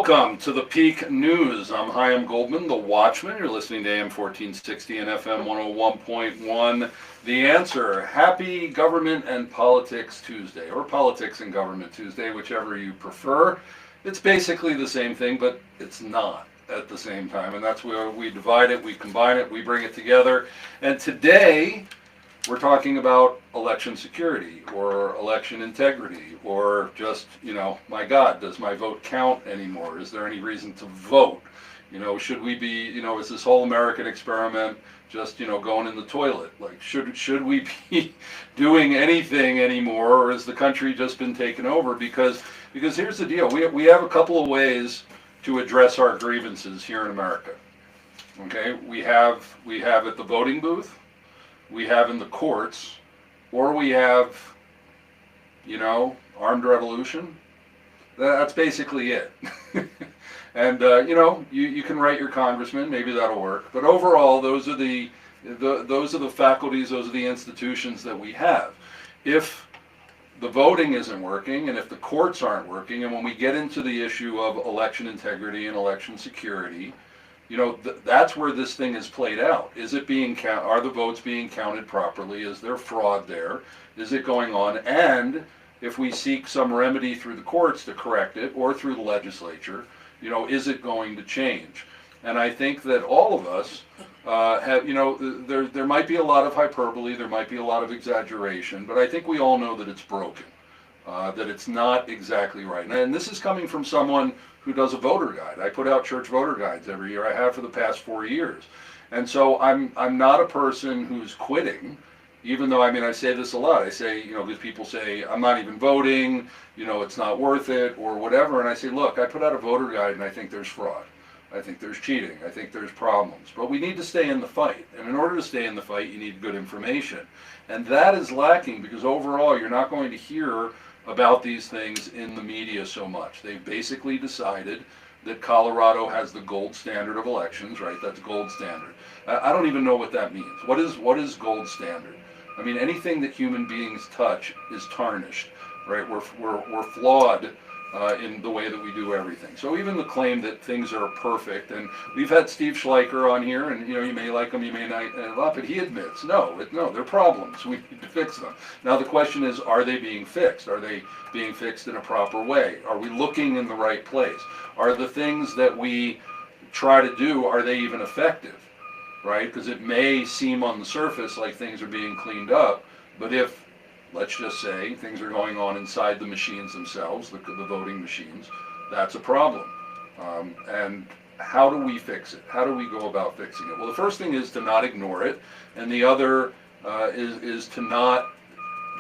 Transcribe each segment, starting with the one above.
Welcome to the Peak News. I'm Chaim Goldman, the Watchman. You're listening to AM 1460 and FM 101.1. The Answer. Happy Government and Politics Tuesday, or Politics and Government Tuesday, whichever you prefer. It's basically the same thing, but it's not at the same time. And that's where we divide it, we combine it, we bring it together. And today, we're talking about election security or election integrity or just, my God, does my vote count anymore? Is there any reason to vote? Should we be, is this whole American experiment just, going in the toilet? Like, should we be doing anything anymore, or has the country just been taken over? Because here's the deal. We have a couple of ways to address our grievances here in America. Okay? We have at the voting booth, we have in the courts, or we have, armed revolution. That's basically it. And, you can write your congressman, maybe that'll work. But overall, those are the faculties, those are the institutions that we have. If the voting isn't working, and if the courts aren't working, and when we get into the issue of election integrity and election security, that's where this thing is played out. Is it are the votes being counted properly? Is there fraud there? Is it going on? And if we seek some remedy through the courts to correct it, or through the legislature, is it going to change? And I think that all of us have, there might be a lot of hyperbole, there might be a lot of exaggeration, but I think we all know that it's broken, that it's not exactly right. And this is coming from someone who does a voter guide. I put out church voter guides every year. I have for the past 4 years. And so I'm not a person who's quitting, even though, I say this a lot. I say, because people say, I'm not even voting, it's not worth it, or whatever. And I say, look, I put out a voter guide and I think there's fraud. I think there's cheating. I think there's problems. But we need to stay in the fight. And in order to stay in the fight, you need good information. And that is lacking because overall, you're not going to hear about these things in the media so much. They've basically decided that Colorado has the gold standard of elections, right? That's gold standard. I don't even know what that means. What is gold standard? Anything that human beings touch is tarnished, right? We're flawed in the way that we do everything. So even the claim that things are perfect, and we've had Steve Schleicher on here, and you may like him, you may not, but he admits, no, they're problems. We need to fix them. Now the question is, are they being fixed? Are they being fixed in a proper way? Are we looking in the right place? Are the things that we try to do, are they even effective? Right? Because it may seem on the surface like things are being cleaned up, but if, let's just say, things are going on inside the machines themselves, the voting machines, that's a problem. And how do we fix it? How do we go about fixing it? Well, the first thing is to not ignore it, and the other is to not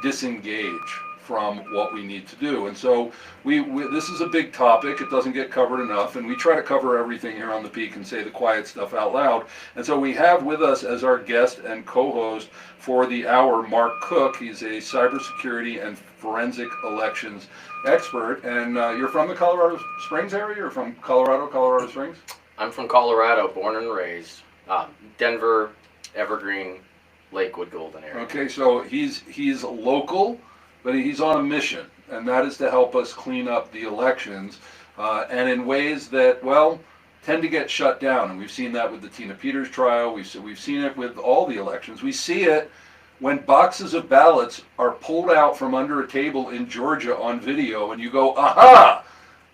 disengage from what we need to do. And so this is a big topic. It doesn't get covered enough, and we try to cover everything here on the Peak and say the quiet stuff out loud. And so we have with us as our guest and co-host for the hour, Mark Cook. He's a cybersecurity and forensic elections expert. And you're from the Colorado Springs area, or from Colorado Springs? I'm from Colorado, born and raised. Denver, Evergreen, Lakewood, Golden area. Okay, so he's local, but he's on a mission, and that is to help us clean up the elections, and in ways that, tend to get shut down. And we've seen that with the Tina Peters trial. We've seen it with all the elections. We see it when boxes of ballots are pulled out from under a table in Georgia on video, and you go, aha,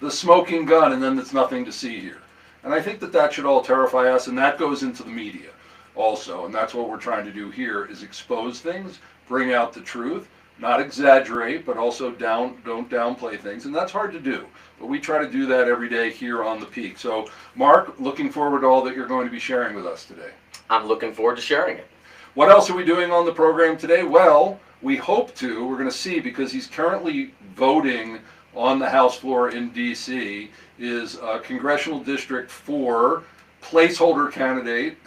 the smoking gun, and then there's nothing to see here. And I think that should all terrify us, and that goes into the media also. And that's what we're trying to do here, is expose things, bring out the truth, not exaggerate, but also don't downplay things. And that's hard to do. But we try to do that every day here on the Peak. So, Mark, looking forward to all that you're going to be sharing with us today. I'm looking forward to sharing it. What else are we doing on the program today? Well, we hope to. We're going to see, because he's currently voting on the House floor in D.C., is Congressional District 4, placeholder candidate,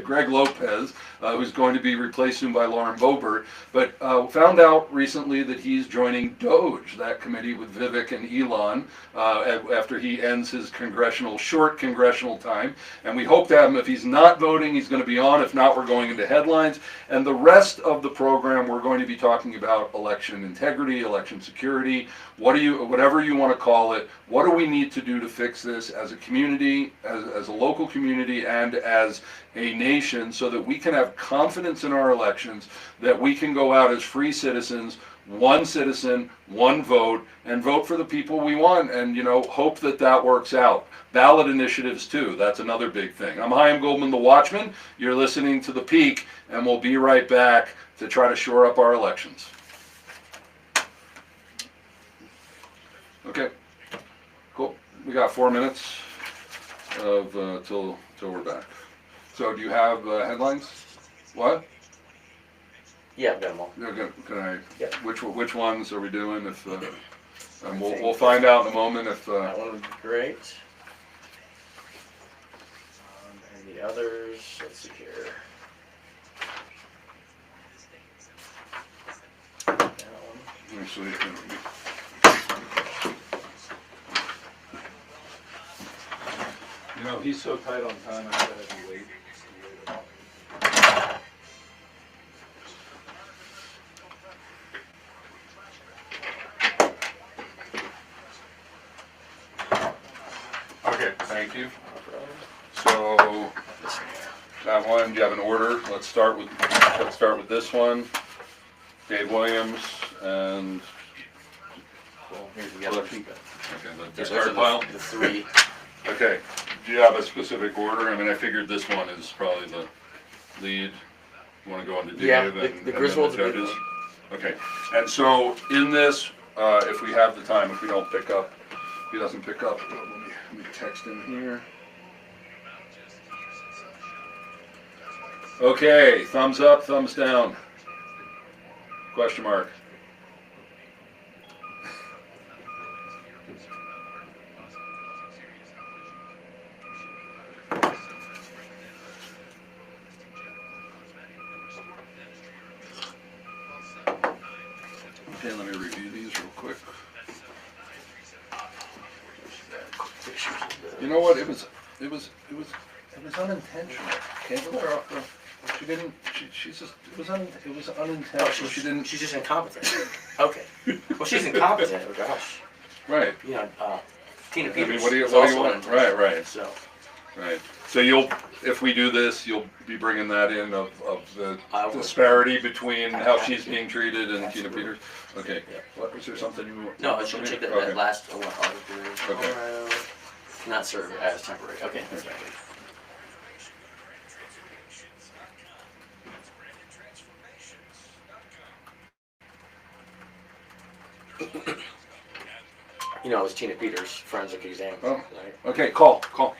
Greg Lopez, who's going to be replaced soon by Lauren Boebert, but found out recently that he's joining Doge, that committee with Vivek and Elon, after he ends his short congressional time. And we hope to have him. If he's not voting, he's going to be on. If not, we're going into headlines. And the rest of the program, we're going to be talking about election integrity, election security, whatever you want to call it. What do we need to do to fix this as a community, as a local community, and as a nation, so that we can have confidence in our elections, that we can go out as free citizens, one citizen, one vote, and vote for the people we want, and hope that that works out. Ballot initiatives too, that's another big thing. I'm Chaim Goldman, the Watchman. You're listening to The Peak, and we'll be right back to try to shore up our elections. Okay, cool. We got 4 minutes of till we're back. So do you have headlines? What? Yeah, I've got them all. Can I? Yeah. Which ones are we doing? If and we'll find out in a moment if. That one would be great. And the others, let's see here. That one. Actually, he's so tight on time. I gotta be late. Okay, thank you. So that one, do you have an order? Let's start with this one. Dave Williams and Here's the other. okay, the Those discard are pile. the three. Okay. Do you have a specific order? I mean, I figured this one is probably the lead. You want to go into Dave Yeah, and the then Griswold's the judges? Okay. And so in this, if we have the time, if we don't pick up, if he doesn't pick up, let me text him here. Okay, thumbs up, thumbs down. Question mark. Okay, let me review these real quick. You know what? It was unintentional. Candler, she didn't. She's just. It was unintentional. Oh, she didn't. She's just incompetent. Okay. Well, she's incompetent. Oh gosh. Right. Tina I Peters. mean, what do you is also want? unintentional. Right. So. Right. So if we do this, you'll be bringing that in of the I will. disparity between how she's to. being treated and Absolutely. Tina Peters. Okay. Yeah. What was there something you? No, I was going to check that, Okay. that last article. Okay. Colorado, not serve as temporary. Okay. It was Tina Peters' forensic exam. Oh. Right? Okay. Call. Okay.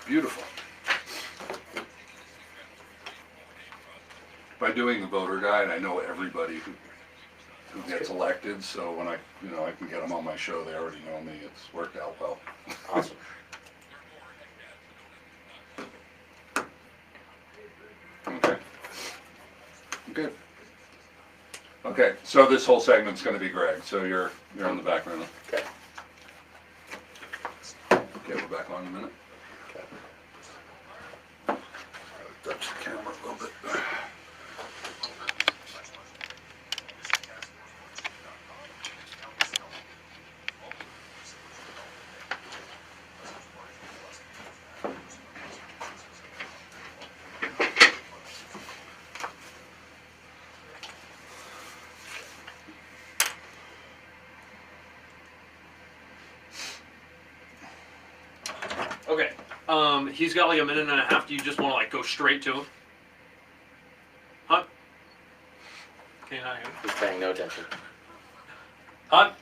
Beautiful. By doing the voter guide, I know everybody who gets elected. So when I can get them on my show, they already know me. It's worked out well. Awesome. Okay. Good. Okay. So this whole segment's going to be Greg. So you're in the background. Okay. Okay, we're back on in a minute. Okay. Touch the camera a little bit. Okay. He's got like a minute and a half. Do you just want to like go straight to him? Huh? Okay, not him. He's paying no attention. Huh?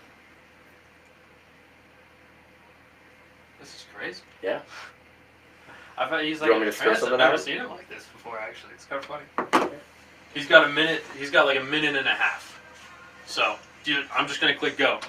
This is crazy. Yeah. I thought he's Do like you want me a to throw trance. I've something never at him? seen it like this before. Actually, it's kind of funny. He's got like a minute and a half. So, dude, I'm just gonna click go.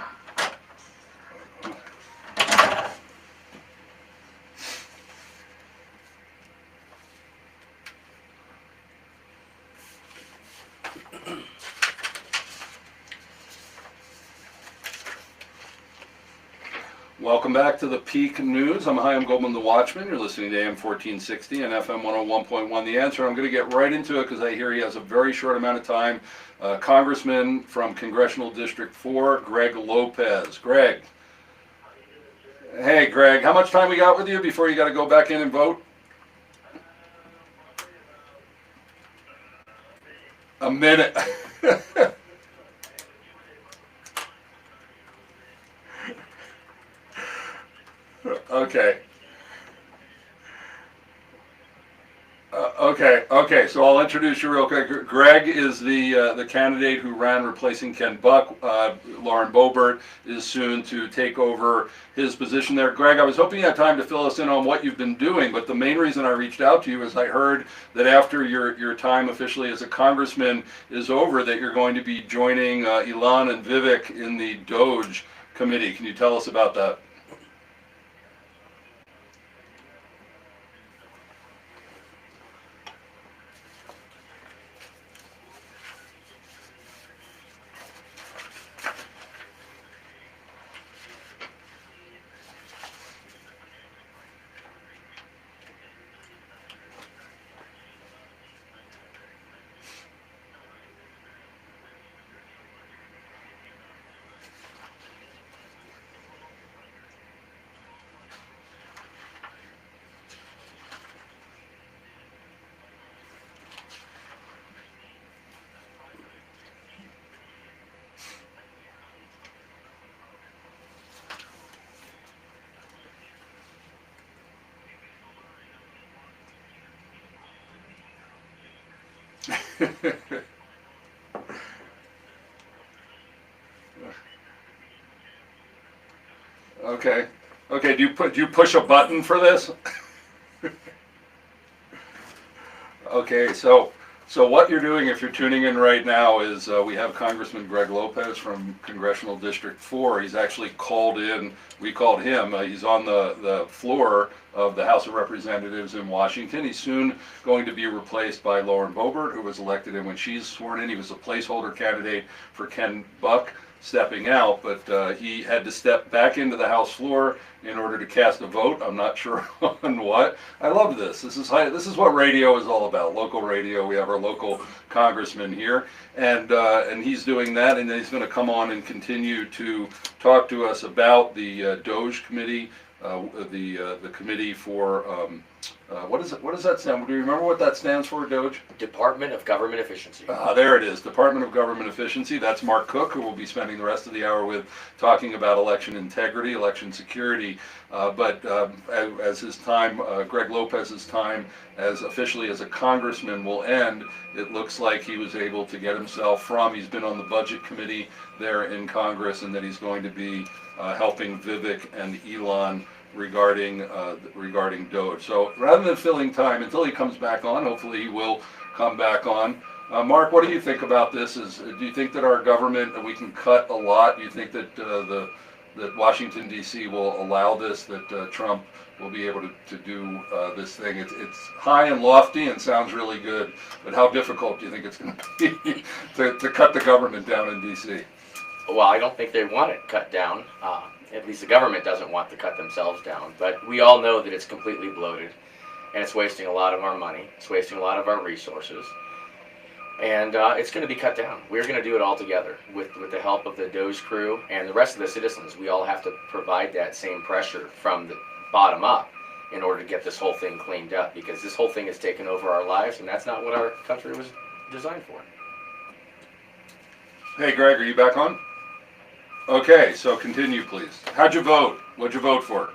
Welcome back to the Peak News. I'm Chaim Goldman, the Watchman. You're listening to AM 1460 and FM 101.1 The Answer. I'm going to get right into it because I hear he has a very short amount of time. Congressman from Congressional District 4, Greg Lopez. Greg. Hey, Greg, how much time we got with you before you got to go back in and vote? A minute. Okay. Okay. So I'll introduce you real quick. Greg is the candidate who ran replacing Ken Buck. Lauren Boebert is soon to take over his position there. Greg, I was hoping you had time to fill us in on what you've been doing, but the main reason I reached out to you is I heard that after your time officially as a congressman is over, that you're going to be joining Ilan and Vivek in the Doge committee. Can you tell us about that? Okay. Okay. Do you push a button for this? Okay. So what you're doing, if you're tuning in right now, is we have Congressman Greg Lopez from Congressional District 4. He's actually called in. We called him. He's on the floor of the House of Representatives in Washington. He's soon going to be replaced by Lauren Boebert, who was elected, and when she's sworn in, he was a placeholder candidate for Ken Buck stepping out, but he had to step back into the House floor in order to cast a vote. I'm not sure on what. I love this. This is what radio is all about. Local radio. We have our local congressman here, and he's doing that, and he's going to come on and continue to talk to us about the Doge committee, the committee for what does that stand? Do you remember what that stands for, Doge? Department of Government Efficiency. There it is, Department of Government Efficiency. That's Mark Cook, who we'll be spending the rest of the hour with, talking about election integrity, election security. But as his time, Greg Lopez's time as officially as a congressman will end, it looks like he was able to get himself he's been on the budget committee there in Congress, and that he's going to be helping Vivek and Elon regarding Doge. So rather than filling time until he comes back on, hopefully he will come back on. Mark, what do you think about this? Do you think that our government, we can cut a lot? Do you think that that Washington D.C. will allow this? That Trump will be able to do this thing? It's high and lofty and sounds really good, but how difficult do you think it's going to be to cut the government down in D.C.? Well, I don't think they want it cut down. At least the government doesn't want to cut themselves down. But we all know that it's completely bloated, and it's wasting a lot of our money. It's wasting a lot of our resources. And it's going to be cut down. We're going to do it all together with the help of the Doge crew and the rest of the citizens. We all have to provide that same pressure from the bottom up in order to get this whole thing cleaned up, because this whole thing has taken over our lives, and that's not what our country was designed for. Hey, Greg, are you back on? Okay, so continue, please. How'd you vote? What'd you vote for?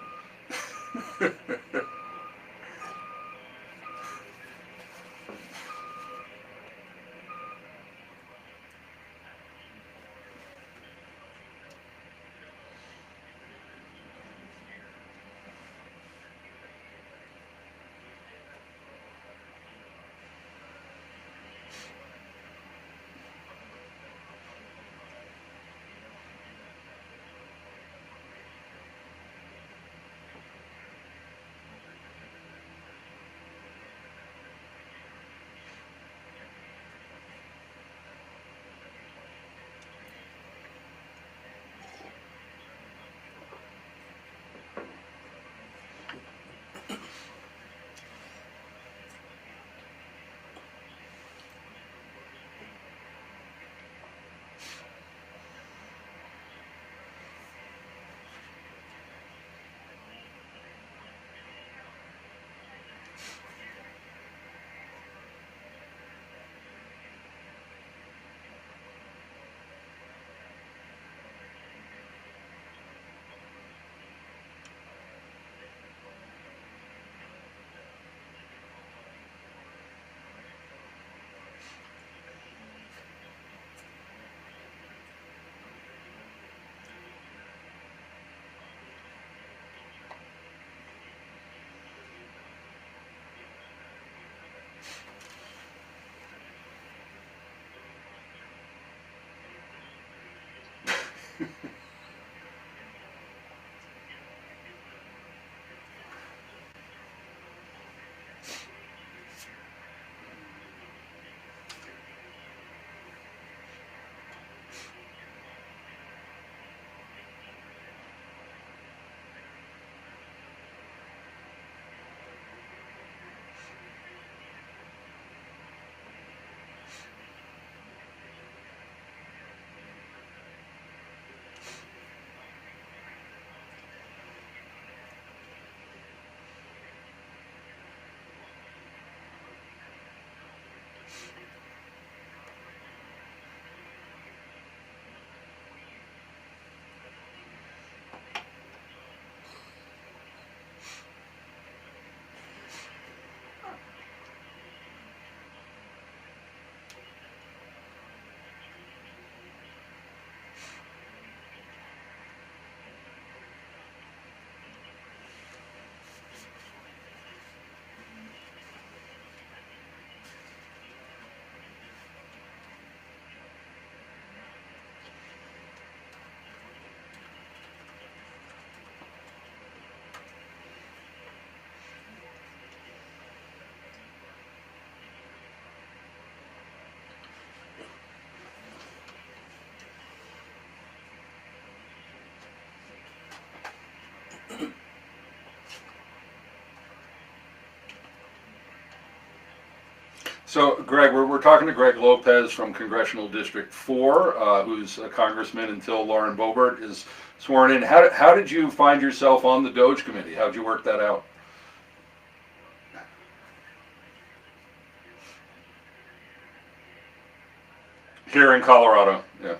So, Greg, we're talking to Greg Lopez from Congressional District 4, who's a congressman until Lauren Boebert is sworn in. How did you find yourself on the Doge Committee? How did you work that out? Here in Colorado, yeah.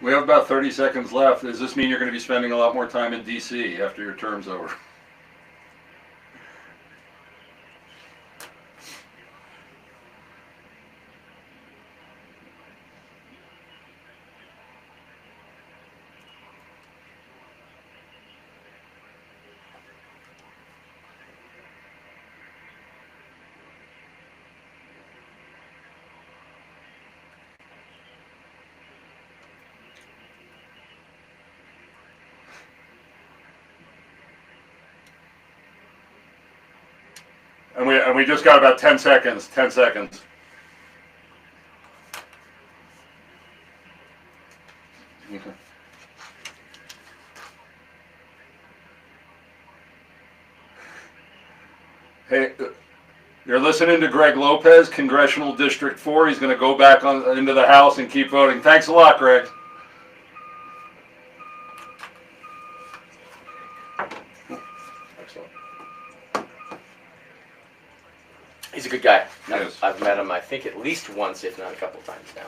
We have about 30 seconds left. Does this mean you're going to be spending a lot more time in D.C. after your term's over? And we just got about 10 seconds. 10 seconds. Okay. Hey, you're listening to Greg Lopez, Congressional District 4. He's going to go back into the House and keep voting. Thanks a lot, Greg. Excellent. He's a good guy. Yes. I've met him, I think, at least once, if not a couple times now.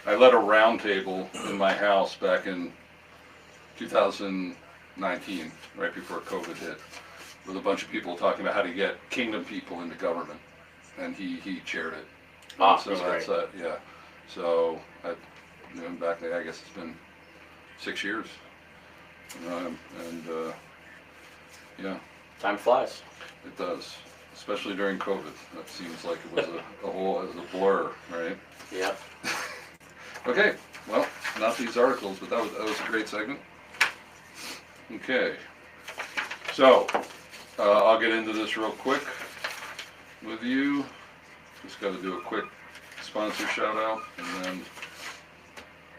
I led a round table in my house back in 2019, right before COVID hit, with a bunch of people talking about how to get kingdom people into government, and he chaired it. Ah, so he's that's great. yeah. So back then, I guess it's been 6 years, and yeah, Time flies. it does, especially during COVID. That seems like it was a blur, right? Yep. Okay, well, not these articles, but that was a great segment. Okay, so I'll get into this real quick with you. Just got to do a quick sponsor shout out, and then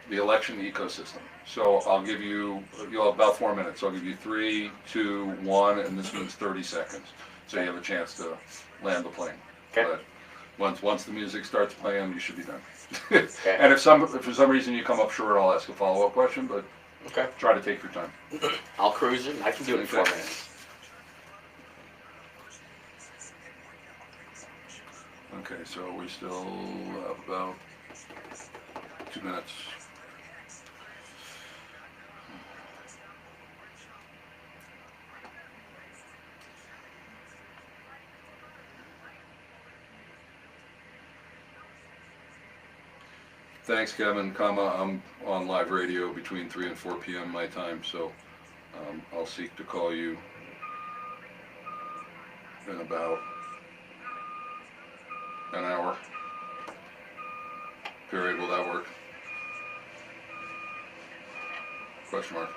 the election ecosystem. So you'll have about 4 minutes. So I'll give you 3, 2, 1, and this means 30 seconds. So you have a chance to land the plane. Okay. But once the music starts playing, you should be done. Okay. And if for some reason you come up short, I'll ask a follow-up question, but Okay. try to take your time. I'll cruise it. I can do it in 4 Okay. minutes. Okay, so we still have about 2 minutes. Thanks, Kevin. I'm on live radio between 3 and 4 p.m. my time, so I'll seek to call you in about an hour period. Will that work? Question mark.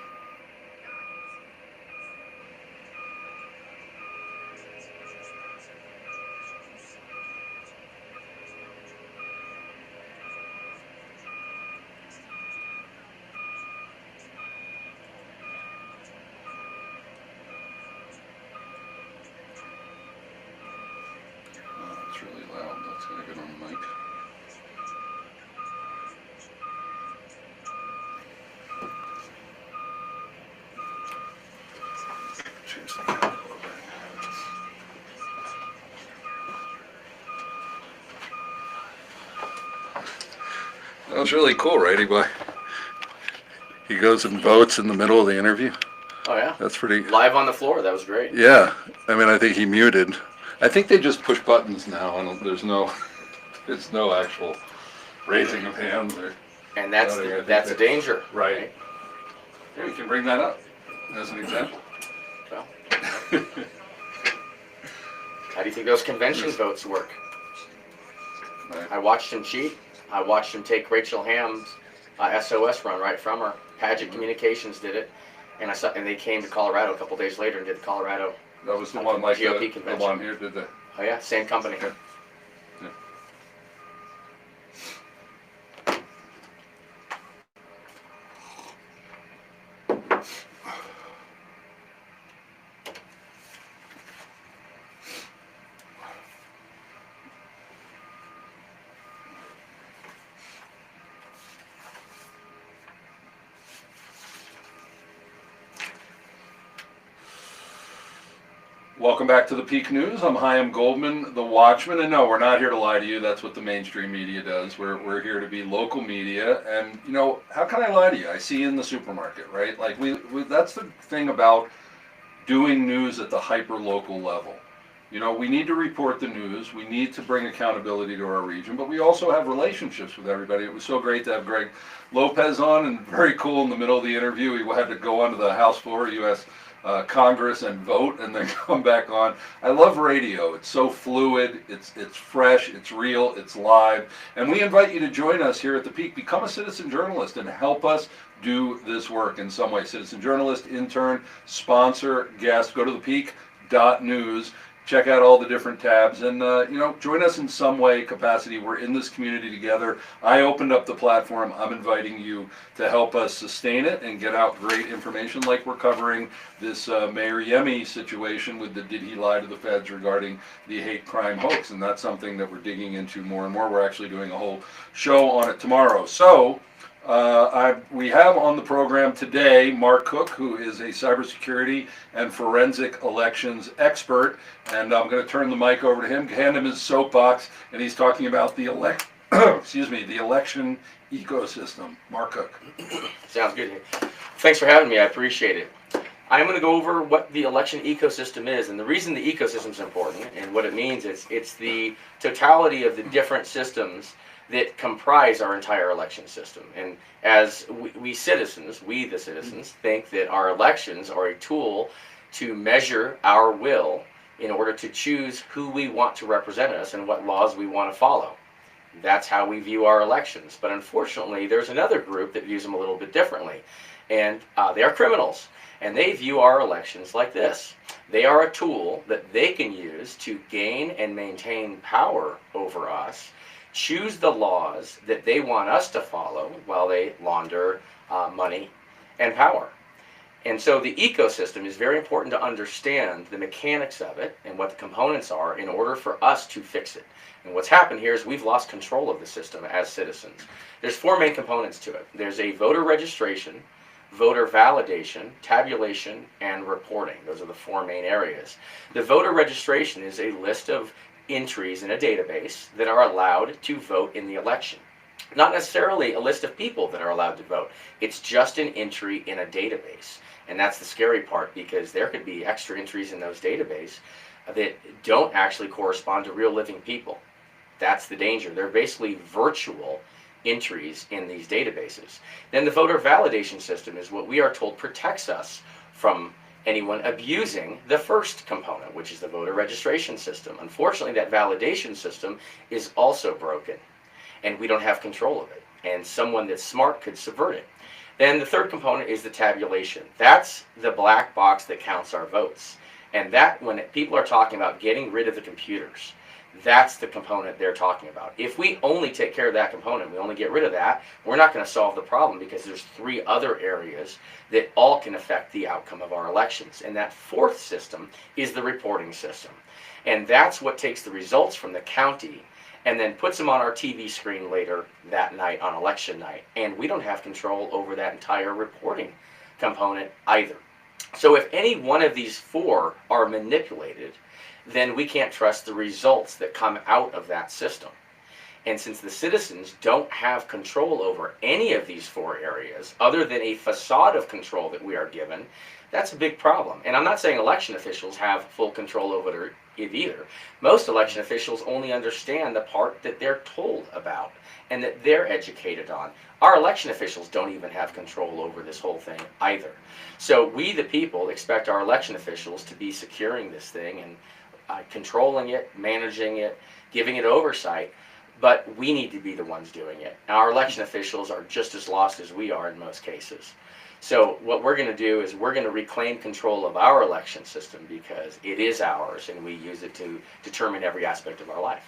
It's really loud. That's gonna get on the mic. Change the camera a little bit. That was really cool, right? He goes and votes in the middle of the interview. Oh yeah. That's pretty. Live on the floor. That was great. Yeah, I mean, I think he muted. I think they just push buttons now, and there's no actual raising of hands or. And that's a danger. Right. Yeah, we can bring that up as an example. Well, how do you think those convention votes work? Right. I watched him cheat. I watched him take Rachel Ham's SOS run right from her. Paget Communications did it, and they came to Colorado a couple days later and did the Colorado. That was the one like GOP the convention. one here, did they? Oh yeah, same company. Yeah. Yeah. Welcome back to the Peak News. I'm Chaim Goldman, the Watchman, and no, we're not here to lie to you. That's what the mainstream media does. We're here to be local media, and you know, how can I lie to you? I see you in the supermarket, right? Like we that's the thing about doing news at the hyper local level. You know, we need to report the news. We need to bring accountability to our region, but we also have relationships with everybody. It was so great to have Greg Lopez on, and very cool in the middle of the interview. He had to go onto the House floor, U.S. Congress, and vote, and then come back on. I love radio. It's so fluid. It's fresh. It's real. It's live. And we invite you to join us here at the Peak. Become a citizen journalist and help us do this work in some way. Citizen journalist, intern, sponsor, guest. Go to thepeak.news. Check out all the different tabs and, you know, join us in some way, capacity. We're in this community together. I opened up the platform. I'm inviting you to help us sustain it and get out great information like we're covering this Mayor Yemi situation with the did he lie to the feds regarding the hate crime hoax. And that's something that we're digging into more and more. We're actually doing a whole show on it tomorrow. So we have on the program today Mark Cook, who is a cybersecurity and forensic elections expert, and I'm going to turn the mic over to him, hand him his soapbox, and he's talking about the the election ecosystem. Mark Cook. Sounds good. Thanks for having me. I appreciate it. I'm going to go over what the election ecosystem is, and the reason the ecosystem is important and what it means is it's the totality of the different systems that comprise our entire election system. And as we citizens, think that our elections are a tool to measure our will in order to choose who we want to represent us and what laws we want to follow. That's how we view our elections. But unfortunately, there's another group that views them a little bit differently. And they are criminals. And they view our elections like this. They are a tool that they can use to gain and maintain power over us, choose the laws that they want us to follow while they launder money and power. And so the ecosystem is very important to understand the mechanics of it and what the components are in order for us to fix it. And what's happened here is we've lost control of the system as citizens. There's four main components to it. There's a voter registration, voter validation, tabulation, and reporting. Those are the four main areas. The voter registration is a list of entries in a database that are allowed to vote in the election. Not necessarily a list of people that are allowed to vote. It's just an entry in a database. And that's the scary part, because there could be extra entries in those databases that don't actually correspond to real living people. That's the danger. They're basically virtual entries in these databases. Then the voter validation system is what we are told protects us from anyone abusing the first component, which is the voter registration system. Unfortunately, that validation system is also broken, and we don't have control of it, and someone that's smart could subvert it. Then the third component is the tabulation. That's the black box that counts our votes. And that, when people are talking about getting rid of the computers, that's the component they're talking about. If we only take care of that component, we only get rid of that, we're not going to solve the problem, because there's 3 other areas that all can affect the outcome of our elections. And that fourth system is the reporting system. And that's what takes the results from the county and then puts them on our TV screen later that night on election night. And we don't have control over that entire reporting component either. So if any one of these 4 are manipulated, then we can't trust the results that come out of that system. And since the citizens don't have control over any of these 4 areas, other than a facade of control that we are given, that's a big problem. And I'm not saying election officials have full control over it either. Most election officials only understand the part that they're told about and that they're educated on. Our election officials don't even have control over this whole thing either. So we, the people, expect our election officials to be securing this thing and controlling it, managing it, giving it oversight, but we need to be the ones doing it. Now, our election officials are just as lost as we are in most cases. So what we're going to do is we're going to reclaim control of our election system, because it is ours and we use it to determine every aspect of our life.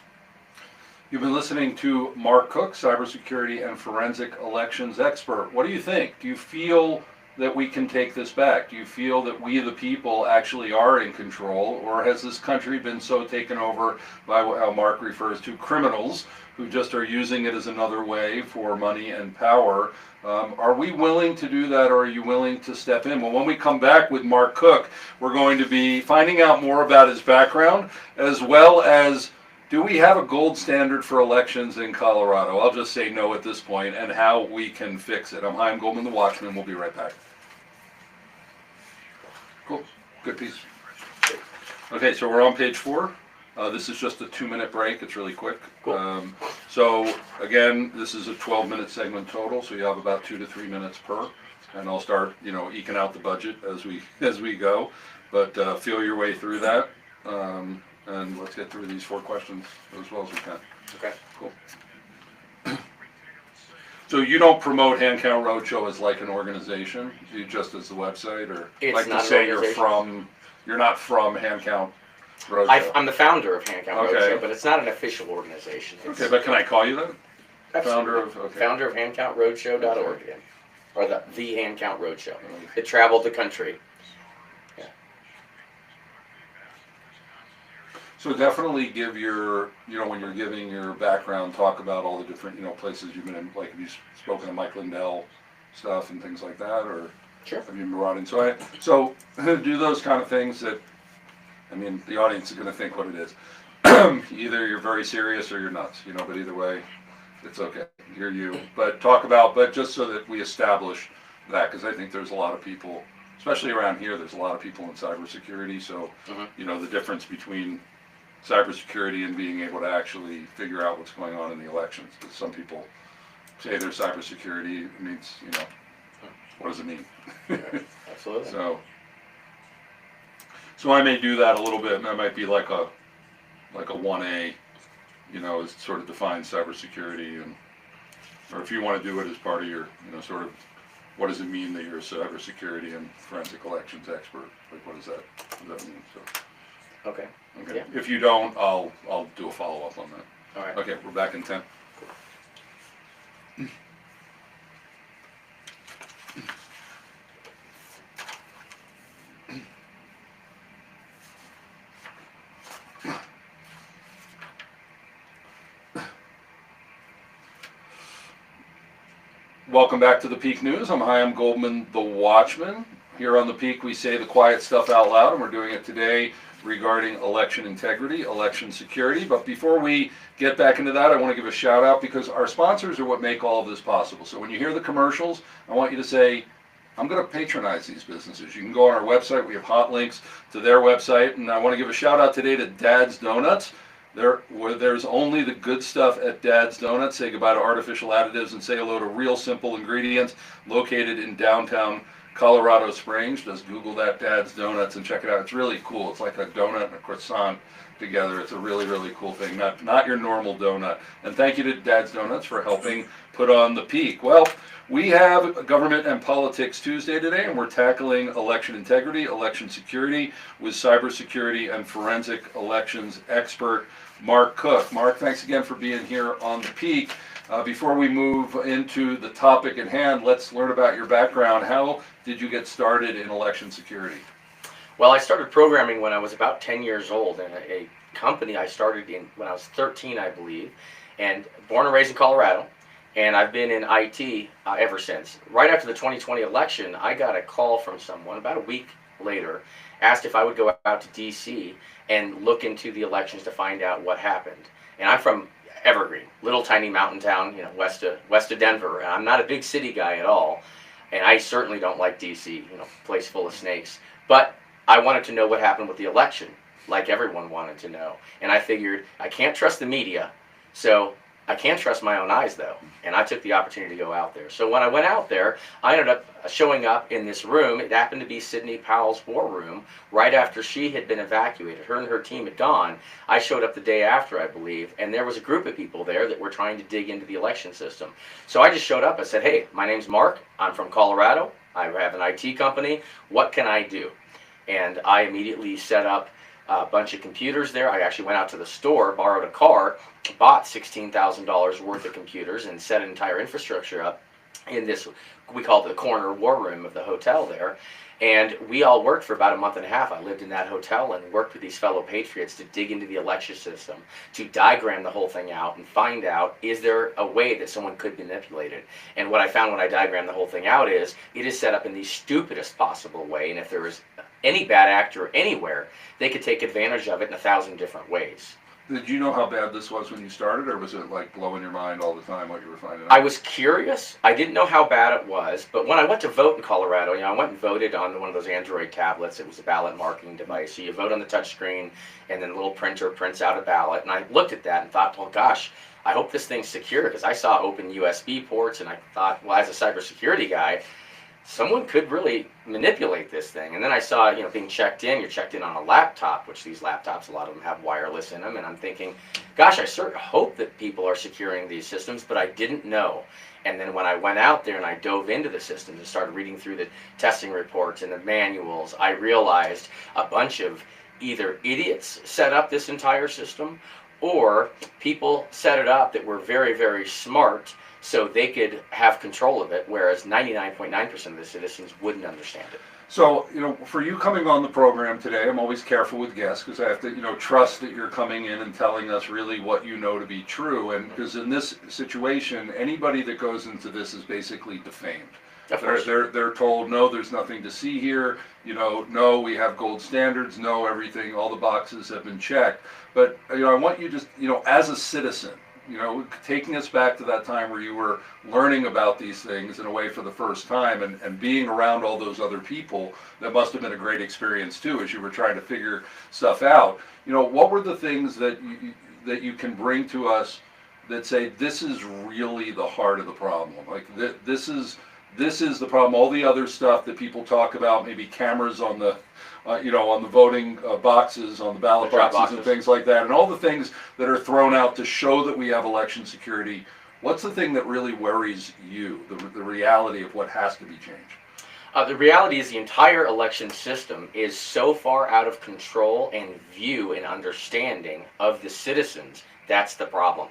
You've been listening to Mark Cook, cybersecurity and forensic elections expert. What do you think? Do you feel that we can take this back? Do you feel that we, the people, actually are in control, or has this country been so taken over by how Mark refers to criminals who just are using it as another way for money and power? Are we willing to do that, or are you willing to step in? Well, when we come back with Mark Cook, we're going to be finding out more about his background, as well as, do we have a gold standard for elections in Colorado? I'll just say no at this point, and how we can fix it. I'm Chaim Goldman, the Watchman. We'll be right back. Cool. Good piece. Okay, so we're on page 4. This is just a 2-minute break. It's really quick. Cool. So again, this is a 12-minute segment total, so you have about 2 to 3 minutes per. And I'll start, eking out the budget as we go. But feel your way through that, and let's get through these 4 questions as well as we can. Okay. Cool. So you don't promote Hand Count Roadshow as like an organization? You just as the website, or It's like not to say an organization. you're not from Hand Count Roadshow? I'm the founder of Hand Count Okay. Roadshow, but it's not an official organization. It's Okay, but can I call you that? absolutely. Founder of handcountroadshow.org, again, or the Hand Count Roadshow. It traveled the country. Yeah. So definitely give your, when you're giving your background, talk about all the different, places you've been in, like have you spoken to Mike Lindell stuff and things like that, or Sure. have you been brought in? So do those kind of things that, the audience is going to think what it is. Either you're very serious or you're nuts, but either way, it's okay. You're you. But but just so that we establish that, because I think there's a lot of people, especially around here, there's a lot of people in cybersecurity, so, the difference between cybersecurity and being able to actually figure out what's going on in the elections. Because some people say they're cybersecurity, it means, what does it mean? Absolutely. So I may do that a little bit, and that might be like a 1A, is sort of define cybersecurity, or if you want to do it as part of your, sort of, what does it mean that you're a cybersecurity and forensic elections expert? Like, what does that mean? So. Okay. Okay. Yeah. If you don't, I'll do a follow-up on that. All right. Okay, we're back in 10. Welcome back to the Peak News. I'm Chaim Goldman, the Watchman. Here on the Peak, we say the quiet stuff out loud, and we're doing it today regarding election integrity, election security. But before we get back into that, I want to give a shout out because our sponsors are what make all of this possible. So when you hear the commercials, I want you to say, I'm going to patronize these businesses. You can go on our website. We have hot links to their website. And I want to give a shout out today to Dad's Donuts. Where there's only the good stuff at Dad's Donuts. Say goodbye to artificial additives and say hello to real simple ingredients located in downtown Colorado Springs. Just Google that, Dad's Donuts, and check it out. It's really cool. It's like a donut and a croissant together. It's a really, really cool thing. Not your normal donut. And thank you to Dad's Donuts for helping put on the Peak. Well, we have Government and Politics Tuesday today, and we're tackling election integrity, election security with cybersecurity and forensic elections expert Mark Cook. Mark, thanks again for being here on the Peak. Before we move into the topic at hand, let's learn about your background. How did you get started in election security? Well, I started programming when I was about 10 years old in a company I started in when I was 13, I believe, and born and raised in Colorado. And I've been in IT ever since. Right after the 2020 election, I got a call from someone about a week later, asked if I would go out to DC and look into the elections to find out what happened. And I'm from Evergreen, little tiny mountain town, west of Denver. And I'm not a big city guy at all, and I certainly don't like DC, place full of snakes. But I wanted to know what happened with the election, like everyone wanted to know. And I figured I can't trust the media, so I can trust my own eyes, though, and I took the opportunity to go out there. So when I went out there, I ended up showing up in this room. It happened to be Sidney Powell's war room right after she had been evacuated. Her and her team had gone. I showed up the day after, I believe, and there was a group of people there that were trying to dig into the election system. So I just showed up. I said, hey, my name's Mark. I'm from Colorado. I have an IT company. What can I do? And I immediately set up a bunch of computers there. I actually went out to the store, borrowed a car, bought $16,000 worth of computers, and set an entire infrastructure up in this, we call it the corner war room of the hotel there. And we all worked for about a month and a half. I lived in that hotel and worked with these fellow patriots to dig into the election system, to diagram the whole thing out and find out, is there a way that someone could manipulate it? And what I found when I diagrammed the whole thing out is, it is set up in the stupidest possible way, and if there was any bad actor anywhere, they could take advantage of it in 1,000 different ways. Did you know how bad this was when you started, or was it like blowing your mind all the time what you were finding out? I was curious. I didn't know how bad it was, but when I went to vote in Colorado, I went and voted on one of those Android tablets. It was a ballot marking device. So you vote on the touch screen, and then a little printer prints out a ballot. And I looked at that and thought, well, gosh, I hope this thing's secure, because I saw open USB ports, and I thought, well, as a cybersecurity guy, someone could really manipulate this thing. And then I saw, being checked in, you're checked in on a laptop, which these laptops, a lot of them have wireless in them. And I'm thinking, gosh, I sort of hope that people are securing these systems, but I didn't know. And then when I went out there and I dove into the systems and started reading through the testing reports and the manuals, I realized a bunch of either idiots set up this entire system, or people set it up that were very, very smart, so they could have control of it, whereas 99.9% of the citizens wouldn't understand it. So, for you coming on the program today, I'm always careful with guests because I have to, trust that you're coming in and telling us really what you know to be true. And because in this situation, anybody that goes into this is basically defamed. They're told, no, there's nothing to see here. No, we have gold standards. No, everything, all the boxes have been checked. But, I want you just, as a citizen, taking us back to that time where you were learning about these things in a way for the first time and being around all those other people, that must have been a great experience too as you were trying to figure stuff out. What were the things that you can bring to us that say this is really the heart of the problem? Like this is the problem. All the other stuff that people talk about, maybe cameras on the on the voting boxes, on the ballot boxes and things like that, and all the things that are thrown out to show that we have election security. What's the thing that really worries you, the reality of what has to be changed? The reality is the entire election system is so far out of control and view and understanding of the citizens. That's the problem.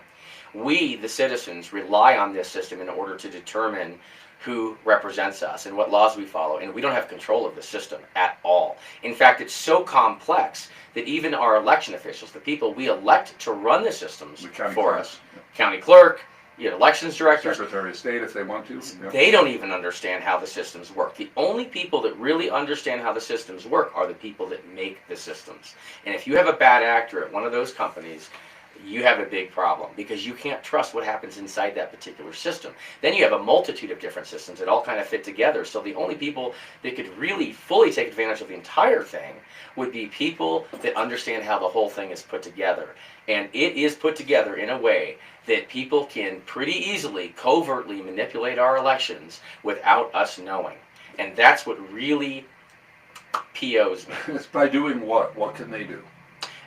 We, the citizens, rely on this system in order to determine who represents us and what laws we follow, and we don't have control of the system at all. In fact, it's so complex that even our election officials, the people we elect to run the systems for us, county clerk, elections directors. Secretary of State if they want to. Yeah. They don't even understand how the systems work. The only people that really understand how the systems work are the people that make the systems. And if you have a bad actor at one of those companies, you have a big problem because you can't trust what happens inside that particular system. Then you have a multitude of different systems that all kind of fit together. So the only people that could really fully take advantage of the entire thing would be people that understand how the whole thing is put together. And it is put together in a way that people can pretty easily, covertly manipulate our elections without us knowing. And that's what really POs me. It's by doing what? What can they do?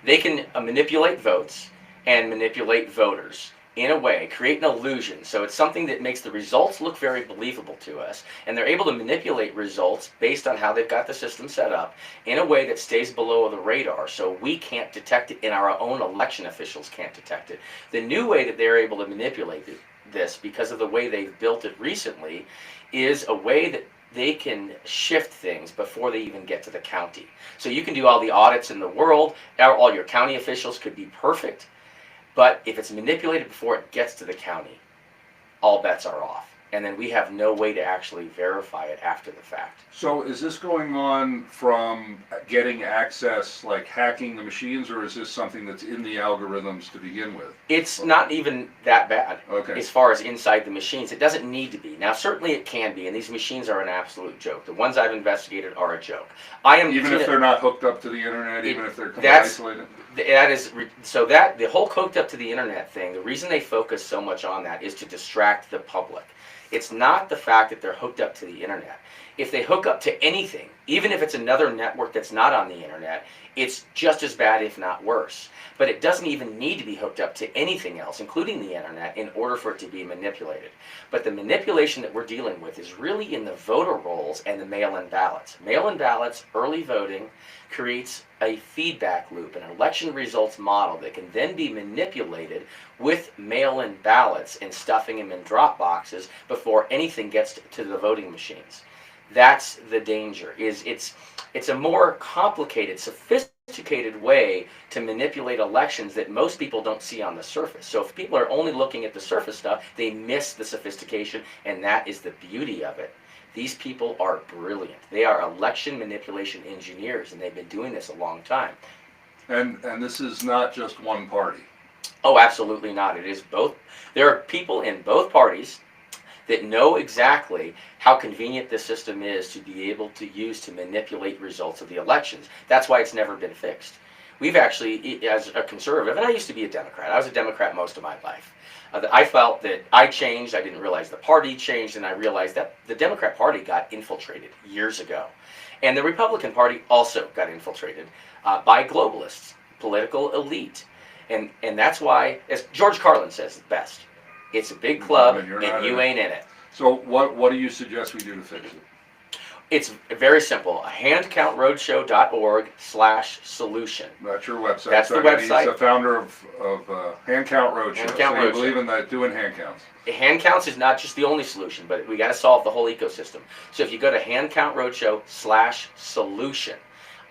They can manipulate votes and manipulate voters in a way, create an illusion. So it's something that makes the results look very believable to us. And they're able to manipulate results based on how they've got the system set up in a way that stays below the radar. So we can't detect it, and our own election officials can't detect it. The new way that they're able to manipulate this, because of the way they've built it recently, is a way that they can shift things before they even get to the county. So you can do all the audits in the world, all your county officials could be perfect, but if it's manipulated before it gets to the county, all bets are off. And then we have no way to actually verify it after the fact. So is this going on from getting access, like hacking the machines, or is this something that's in the algorithms to begin with? It's not even that bad Okay. as far as inside the machines. It doesn't need to be. Now, certainly it can be, and these machines are an absolute joke. The ones I've investigated are a joke. Even if they're not hooked up to the internet, even if they're isolated? That is, so that, the whole hooked up to the internet thing, the reason they focus so much on that is to distract the public. It's not the fact that they're hooked up to the internet. If they hook up to anything, even if it's another network that's not on the internet, it's just as bad, if not worse. But it doesn't even need to be hooked up to anything else, including the internet, in order for it to be manipulated. But the manipulation that we're dealing with is really in the voter rolls and the mail-in ballots. Mail-in ballots, early voting, creates a feedback loop, an election results model that can then be manipulated with mail-in ballots and stuffing them in drop boxes before anything gets to the voting machines. That's the danger. It's a more complicated, sophisticated way to manipulate elections that most people don't see on the surface. So if people are only looking at the surface stuff, they miss the sophistication, and that is the beauty of it. These people are brilliant. They are election manipulation engineers, and they've been doing this a long time. And this is not just one party. Oh, absolutely not. It is both. There are people in both parties that know exactly how convenient this system is to be able to use to manipulate results of the elections. That's why it's never been fixed. We've actually, as a conservative, and I used to be a Democrat. I was a Democrat most of my life. I felt that I changed, I didn't realize the party changed, and I realized that the Democrat Party got infiltrated years ago. And the Republican Party also got infiltrated by globalists, political elite. And that's why, as George Carlin says it best, it's a big club and you ain't in it. So what do you suggest we do to fix it? It's very simple. handcount.roadshow.org/solution. That's your website. That's the website. He's the founder of Hand Count Roadshow. Hand Count so you Roadshow. believe in that, doing hand counts. Hand counts is not just the only solution, but we got to solve the whole ecosystem. So if you go to handcountroadshow/solution,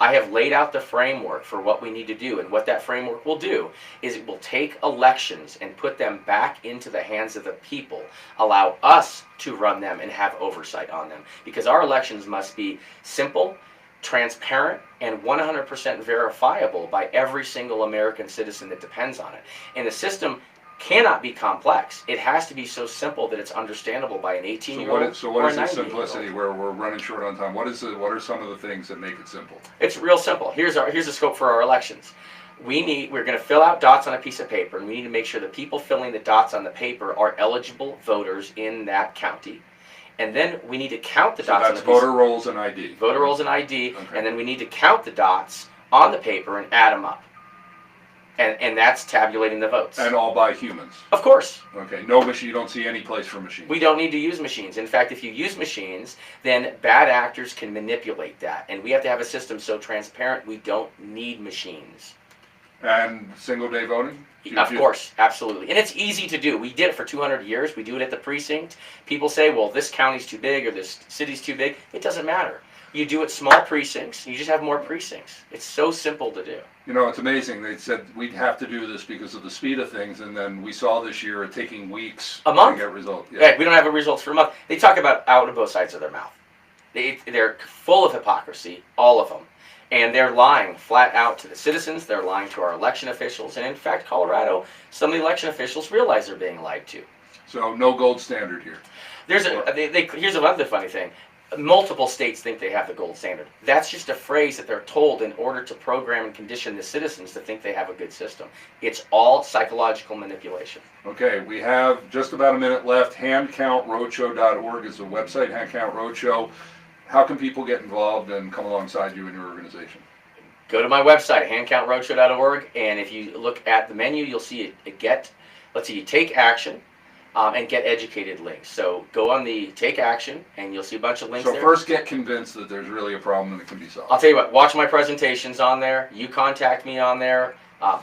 I have laid out the framework for what we need to do, and what that framework will do is it will take elections and put them back into the hands of the people, allow us to run them and have oversight on them, because our elections must be simple, transparent, and 100% verifiable by every single American citizen that depends on it. And the system cannot be complex. It has to be so simple that it's understandable by an 18-year-old So what or is a the 90-year-old. simplicity where we're running short on time? What are some of the things that make it simple? It's real simple. Here's the scope for our elections. We're going to fill out dots on a piece of paper, and we need to make sure the people filling the dots on the paper are eligible voters in that county. And then we need to count the dots on the piece. So that's voter rolls and ID. Voter rolls and ID, Okay. and then we need to count the dots on the paper and add them up. And that's tabulating the votes. And all by humans. Of course. Okay, no machine, you don't see any place for machines. We don't need to use machines. In fact, if you use machines, then bad actors can manipulate that. And we have to have a system so transparent we don't need machines. And single day voting? Of course, absolutely. And it's easy to do. We did it for 200 years. We do it at the precinct. People say, well, this county's too big or this city's too big. It doesn't matter. You do it small precincts. You just have more precincts. It's so simple to do. You know, it's amazing. They said we'd have to do this because of the speed of things, and then we saw this year it taking weeks A month? to get results. Yeah, we don't have results for a month. They talk about out of both sides of their mouth. They're full of hypocrisy, all of them. And they're lying flat out to the citizens. They're lying to our election officials. And in fact, Colorado, some of the election officials realize they're being lied to. So no gold standard here. Here's another funny thing. Multiple states think they have the gold standard. That's just a phrase that they're told in order to program and condition the citizens to think they have a good system. It's all psychological manipulation. Okay, we have just about a minute left. Handcountroadshow.org is the website, Handcount Roadshow. How can people get involved and come alongside you in your organization? Go to my website, handcountroadshow.org, and if you look at the menu, you'll see take action. And get educated links. So go on the take action and you'll see a bunch of links so there. So first get convinced that there's really a problem and it can be solved. I'll tell you what, watch my presentations on there. You contact me on there.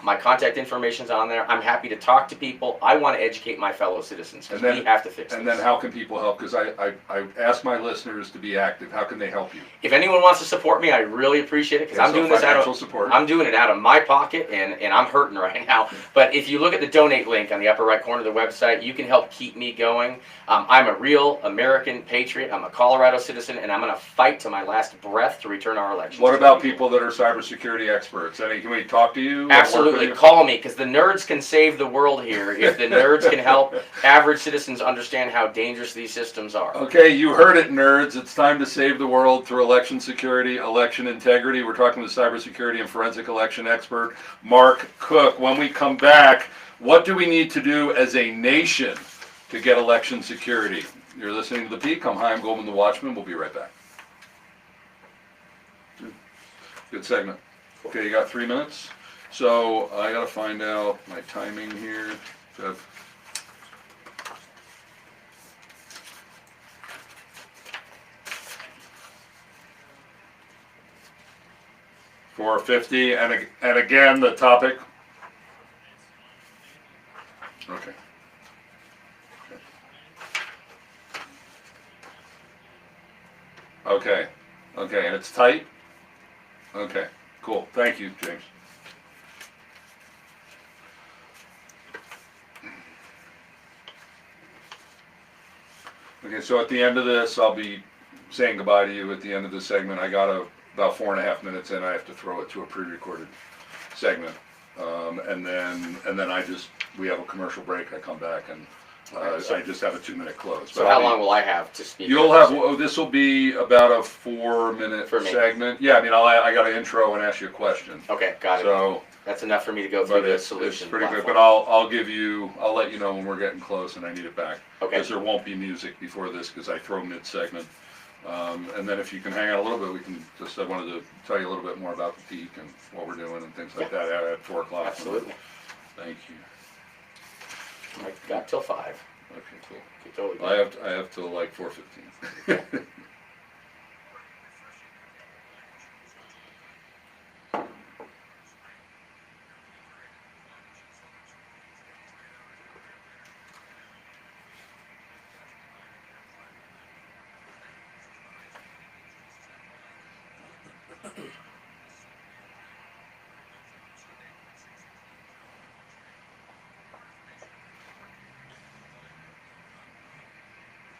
My contact information's on there. I'm happy to talk to people. I want to educate my fellow citizens because we have to fix this. And then how can people help? Because I ask my listeners to be active. How can they help you? If anyone wants to support me, I really appreciate it because I'm doing this I'm doing it out of my pocket and I'm hurting right now. But if you look at the donate link on the upper right corner of the website, you can help keep me going. I'm a real American patriot. I'm a Colorado citizen, and I'm going to fight to my last breath to return our elections. What about people that are cybersecurity experts? Can we talk to you? Absolutely. Call me, because the nerds can save the world here. If the nerds can help average citizens understand how dangerous these systems are. Okay, you heard it, nerds. It's time to save the world through election security, election integrity. We're talking with cybersecurity and forensic election expert Mark Cook. When we come back, what do we need to do as a nation to get election security? You're listening to The Peak. I'm Chaim Goldman, the Watchman. We'll be right back. Good segment. Okay, you got 3 minutes. So I got to find out my timing here. 4:50, and again the topic. Okay. Okay. Okay, and it's tight. Okay. Cool. Thank you, James. Okay, so at the end of this, I'll be saying goodbye to you at the end of this segment. I got about 4.5 minutes in. I have to throw it to a pre-recorded segment, and then we have a commercial break. I come back and I just have a 2-minute close. So how long will I have to speak? You'll have. This will be about a 4-minute segment. Yeah, I mean, I got an intro and ask you a question. Okay, got it. So that's enough for me to go through the solution. It's pretty good, but I'll let you know when we're getting close and I need it back. Okay. Because there won't be music before this because I throw mid-segment. And then if you can hang out a little bit, we can I wanted to tell you a little bit more about the peak and what we're doing and things like that at 4 o'clock. Absolutely. Thank you. I got till 5. Okay, cool. Totally I have till like 4:15.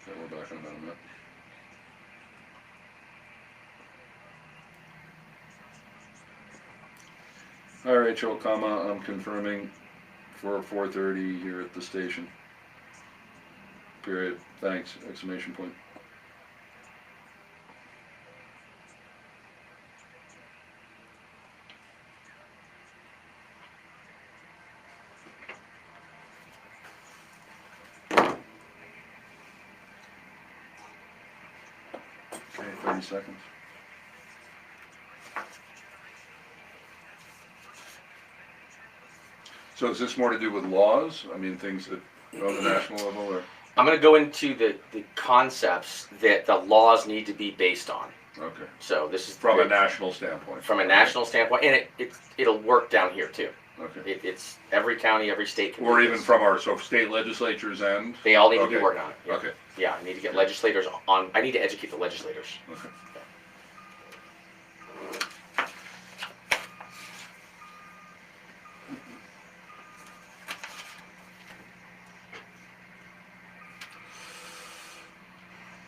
We're back in about a minute. All right, Joe, I'm confirming for 4:30 here at the station. Period. Thanks. Exclamation point. Okay, 30 seconds. So is this more to do with laws? I mean, things that go on the national level, or? I'm going to go into the concepts that the laws need to be based on. Okay. So this is from a national standpoint. From a national standpoint, and it'll work down here too. Okay. It's every county, every state can or do even this. from our state legislatures and they all need to be working on it. Yeah. Okay. Yeah, I need to get legislators on. I need to educate the legislators. Okay.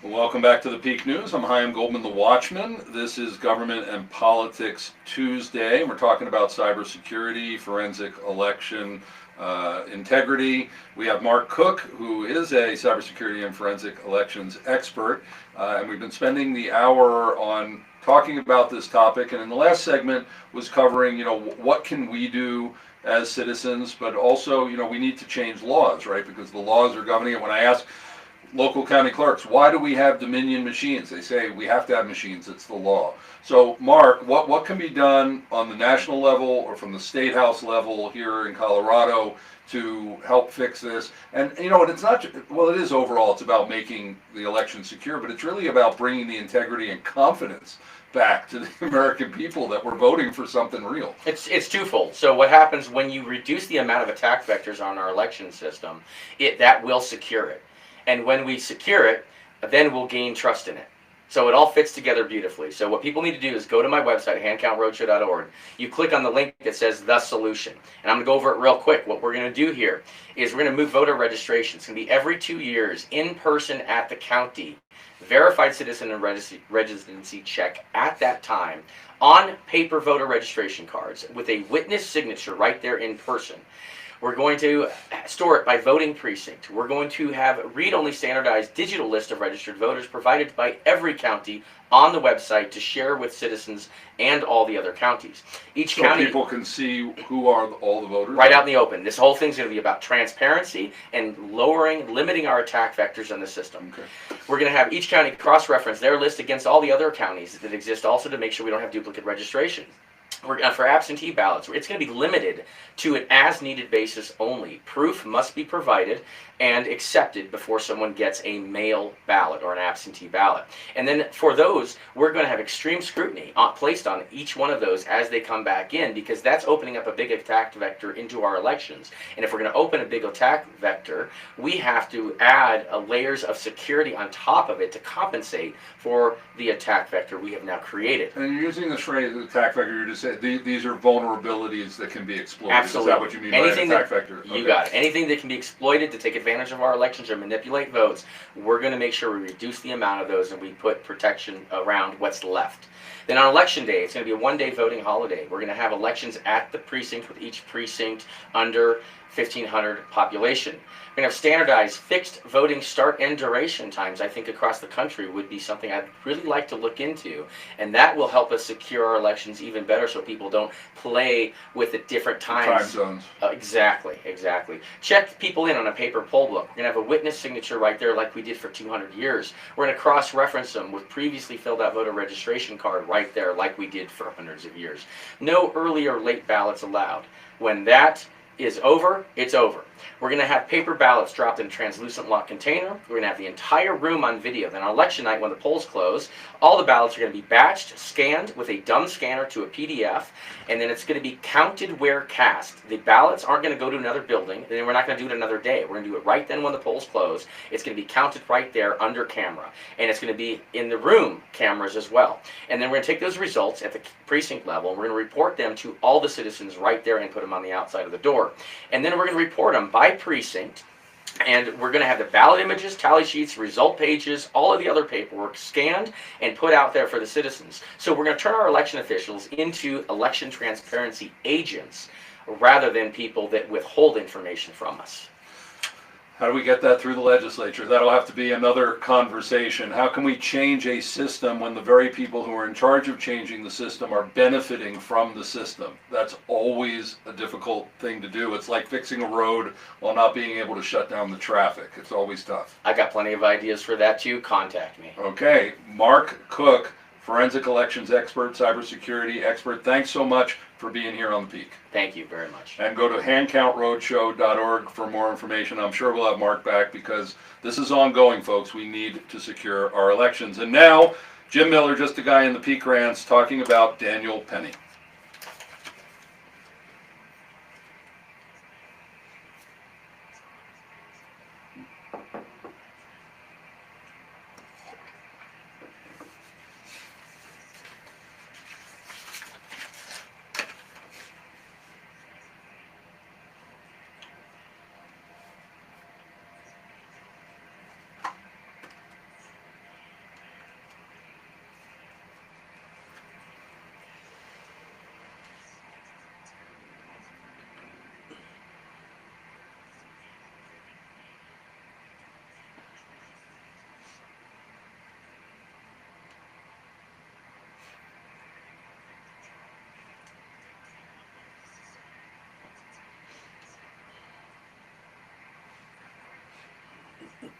Welcome back to the Peak News. I'm Chaim Goldman, the Watchman. This is Government and Politics Tuesday. We're talking about cybersecurity, forensic election integrity. We have Mark Cook, who is a cybersecurity and forensic elections expert, and we've been spending the hour on talking about this topic. And in the last segment was covering, what can we do as citizens, but also, we need to change laws, right? Because the laws are governing it. When I ask local county clerks, why do we have Dominion machines? They say we have to have machines, it's the law. So Mark, what can be done on the national level or from the state house level here in Colorado to help fix this? And and it's not, well, it is overall, it's about making the election secure, but it's really about bringing the integrity and confidence back to the American people that we're voting for something real. It's twofold. So what happens when you reduce the amount of attack vectors on our election system, that will secure it. And when we secure it, then we'll gain trust in it. So it all fits together beautifully. So what people need to do is go to my website, handcountroadshow.org. You click on the link that says The Solution. And I'm going to go over it real quick. What we're going to do here is we're going to move voter registration. It's going to be every 2 years, in person at the county, verified citizen and residency check at that time, on paper voter registration cards with a witness signature right there in person. We're going to store it by voting precinct. We're going to have read-only standardized digital list of registered voters provided by every county on the website to share with citizens and all the other counties. Each county, people can see who are all the voters? Right out in the open. This whole thing's going to be about transparency and limiting our attack vectors on the system. Okay. We're going to have each county cross-reference their list against all the other counties that exist, also to make sure we don't have duplicate registration. For absentee ballots, it's going to be limited to an as-needed basis only. Proof must be provided and accepted before someone gets a mail ballot or an absentee ballot. And then for those, we're going to have extreme scrutiny placed on each one of those as they come back in, because that's opening up a big attack vector into our elections. And if we're going to open a big attack vector, we have to add layers of security on top of it to compensate for the attack vector we have now created. And you're using this phrase, attack vector, you're just saying these are vulnerabilities that can be exploited. Absolutely. Is that what you mean by an attack vector? You got it. Anything that can be exploited to take advantage of our elections or manipulate votes, we're going to make sure we reduce the amount of those and we put protection around what's left. Then on election day, it's going to be a one-day voting holiday. We're going to have elections at the precinct with each precinct under 1,500 population. We're going to have standardized fixed voting start and duration times. I think across the country would be something I'd really like to look into, and that will help us secure our elections even better so people don't play with the different times. Time zones. Exactly. Check people in on a paper poll book. We're going to have a witness signature right there like we did for 200 years. We're going to cross-reference them with previously filled out voter registration card right there like we did for hundreds of years. No early or late ballots allowed. When that is over, it's over. We're going to have paper ballots dropped in a translucent lock container. We're going to have the entire room on video. Then on election night, when the polls close, all the ballots are going to be batched, scanned with a dumb scanner to a PDF, and then it's going to be counted where cast. The ballots aren't going to go to another building, and then we're not going to do it another day. We're going to do it right then when the polls close. It's going to be counted right there under camera, and it's going to be in the room cameras as well. And then we're going to take those results at the precinct level, and we're going to report them to all the citizens right there and put them on the outside of the door. And then we're going to report them by precinct, and we're going to have the ballot images, tally sheets, result pages, all of the other paperwork scanned and put out there for the citizens. So we're going to turn our election officials into election transparency agents rather than people that withhold information from us. How do we get that through the legislature? That'll have to be another conversation. How can we change a system when the very people who are in charge of changing the system are benefiting from the system? That's always a difficult thing to do. It's like fixing a road while not being able to shut down the traffic. It's always tough. I got plenty of ideas for that too. Contact me. Okay, Mark Cook, forensic elections expert, cybersecurity expert. Thanks so much for being here on the Peak. Thank you very much. And go to handcountroadshow.org for more information. I'm sure we'll have Mark back because this is ongoing, folks. We need to secure our elections. And now, Jim Miller, just a guy in the Peak Rants, talking about Daniel Penny. Good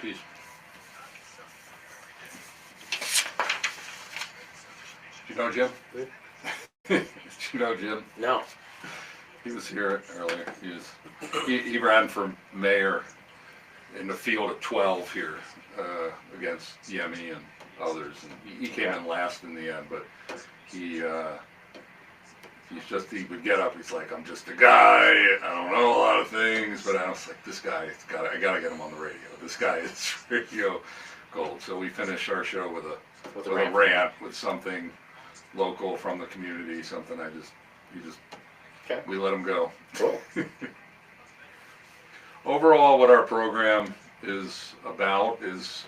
piece. Do you know Jim? Do you know Jim? No. He was here earlier. He ran for mayor in the field of 12 here against Yemi and others. And he came in last in the end, but he would get up. He's like, I'm just a guy. I don't know a lot of things, but I was like, this guy, I gotta get him on the radio. This guy is radio gold. So we finished our show with a rant with something local from the community. Something we let him go. Cool. Overall, what our program is about is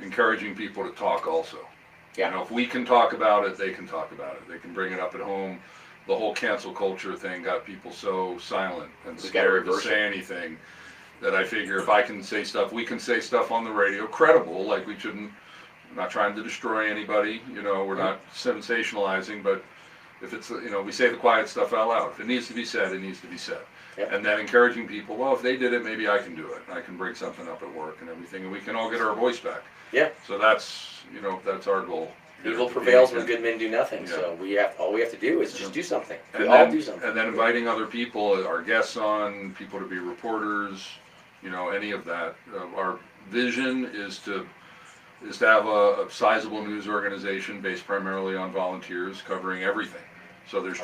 encouraging people to talk also. Yeah. You know, if we can talk about it, they can talk about it. They can bring it up at home. The whole cancel culture thing got people so silent and scared to say anything that I figure if I can say stuff, we can say stuff on the radio, credible, like we shouldn't, I'm not trying to destroy anybody, you know, we're not sensationalizing, but if it's, you know, we say the quiet stuff out loud. If it needs to be said, it needs to be said. Yep. And then encouraging people, well, if they did it, maybe I can do it. I can bring something up at work and everything, and we can all get our voice back. Yeah. So that's, you know, that's our goal. Evil prevails when good men do nothing. Yeah. So all we have to do is just do something. We And all then, do something. and then inviting other people, our guests on, people to be reporters, you know, any of that. Our vision is to have a sizable news organization based primarily on volunteers covering everything. So there's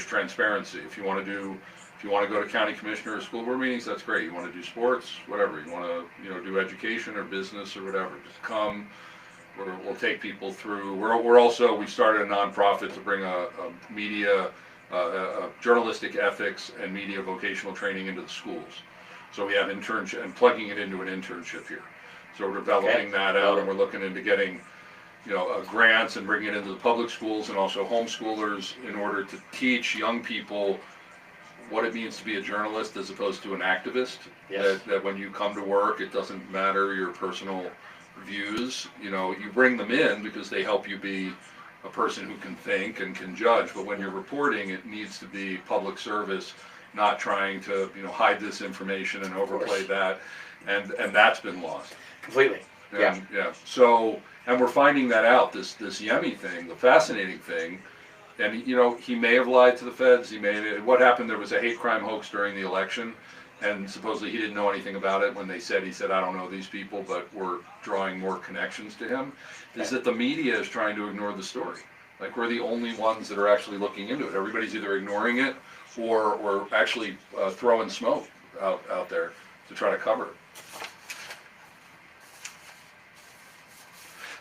transparency. If you want to go to county commissioner or school board meetings, that's great. You want to do sports, whatever. You want to, you know, do education or business or whatever. Just come. We'll take people through. We started a nonprofit to bring a media, journalistic ethics and media vocational training into the schools. So we have internship and plugging it into an internship here. So we're developing that out, and we're looking into getting, you know, grants and bringing it into the public schools and also homeschoolers in order to teach young people what it means to be a journalist as opposed to an activist. Yes. That when you come to work, it doesn't matter your personal views. You know, you bring them in because they help you be a person who can think and can judge. But when you're reporting, it needs to be public service, not trying to, you know, hide this information and overplay that. And that's been lost. Completely. And, yeah. So, and we're finding that out, this Yemi thing, the fascinating thing, and you know, he may have lied to the feds, what happened, there was a hate crime hoax during the election, and supposedly he didn't know anything about it when he said, I don't know these people, but we're drawing more connections to him, is that the media is trying to ignore the story. Like, we're the only ones that are actually looking into it. Everybody's either ignoring it, or actually throwing smoke out there to try to cover it.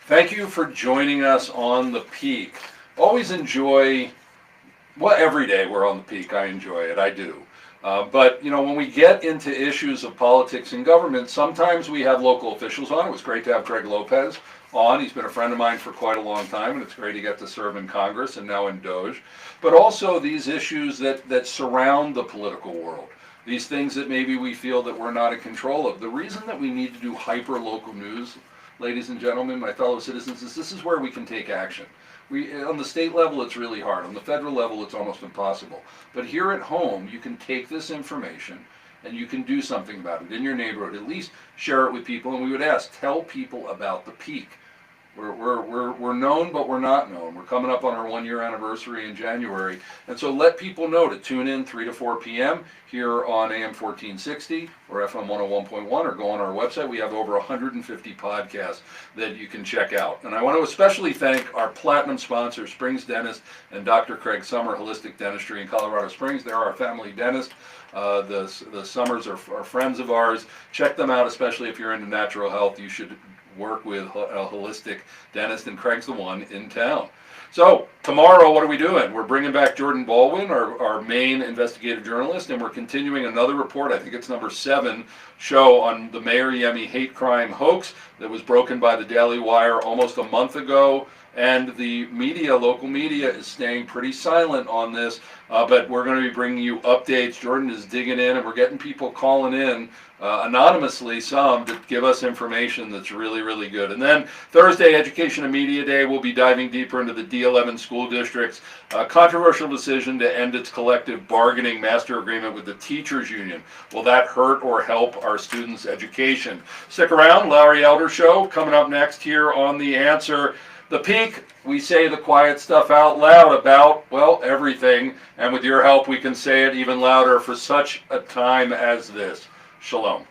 Thank you for joining us on The Peak. Always enjoy Well, every day we're on the Peak. I enjoy it. I do. But, you know, when we get into issues of politics and government, sometimes we have local officials on. It was great to have Greg Lopez on. He's been a friend of mine for quite a long time, and it's great to get to serve in Congress and now in Doge. But also these issues that surround the political world. These things that maybe we feel that we're not in control of. The reason that we need to do hyper-local news, ladies and gentlemen, my fellow citizens, is this is where we can take action. On the state level, it's really hard. On the federal level, it's almost impossible. But here at home, you can take this information and you can do something about it in your neighborhood. At least share it with people. And we would ask, tell people about the Peak. We're known, but we're not known. We're coming up on our 1 year anniversary in January. And so let people know to tune in 3 to 4 p.m. here on AM 1460 or FM 101.1 or go on our website. We have over 150 podcasts that you can check out. And I want to especially thank our platinum sponsors, Springs Dentist and Dr. Craig Summer, Holistic Dentistry in Colorado Springs. They're our family dentist. The Summers are friends of ours. Check them out, especially if you're into natural health. You should work with a holistic dentist, and Craig's the one in town. So tomorrow, what are we doing? We're bringing back Jordan Baldwin, our main investigative journalist, and we're continuing another report. I think it's number 7 show on the Mayor Yemi hate crime hoax that was broken by the Daily Wire almost a month ago. And the media, local media, is staying pretty silent on this, but we're going to be bringing you updates. Jordan is digging in, and we're getting people calling in anonymously, some, to give us information that's really, really good. And then Thursday, Education and Media Day, we'll be diving deeper into the D11 school district's controversial decision to end its collective bargaining master agreement with the teachers union. Will that hurt or help our students' education? Stick around, Lowry Elder Show coming up next here on The Answer. The Peak, we say the quiet stuff out loud about, well, everything. And with your help, we can say it even louder for such a time as this. Shalom.